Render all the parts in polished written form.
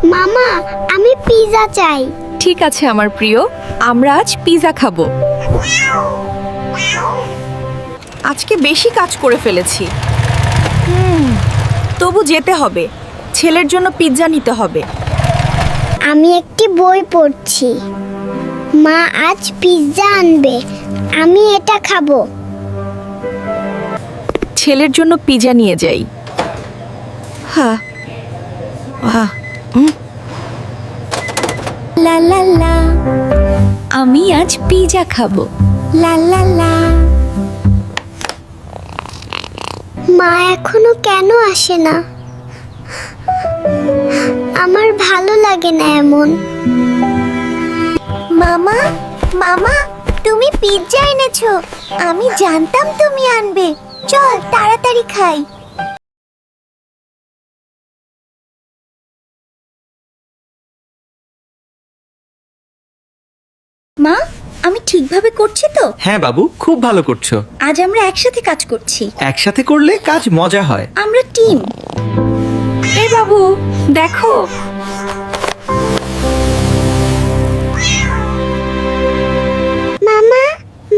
মামা, আমি পিৎজা চাই। ঠিক আছে আমার প্রিয়, আমরা আজ পিৎজা খাবো। আজকে বেশি কাজ করে ফেলেছি। তবু যেতে হবে, ছেলের জন্য পিৎজা নিতে হবে। আমি একটি বই পড়ছি। মা আজ পিৎজা আনবে, আমি এটা খাবো। ছেলের জন্য পিৎজা নিয়ে যাই। হ্যাঁ, লা লা লা, আমি আজ পিৎজা খাবো। লা লা লা। মা এখনো কেন আসে না? আমার ভালো লাগে না এমন। মামা, মামা, তুমি পিৎজা এনেছো। আমি জানতাম তুমি আনবে। চল তাড়াতাড়ি খাই। মা, আমি ঠিকভাবে করছি তো? হ্যাঁ বাবু, খুব ভালো করছো। আজ আমরা একসাথে কাজ করছি। একসাথে করলে কাজ মজা হয়। আমরা টিম। এই বাবু, দেখো। মামা,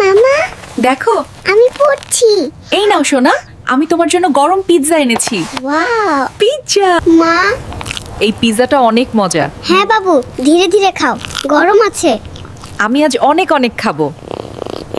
মামা, দেখো, আমি পড়ছি। এই নাও সোনা, আমি তোমার জন্য গরম পিৎজা এনেছি। ওয়াও। পিৎজা। মা, এই পিৎজাটা অনেক মজা। হ্যাঁ বাবু, ধীরে ধীরে খাও, গরম আছে। আমি আজ অনেক অনেক খাবো।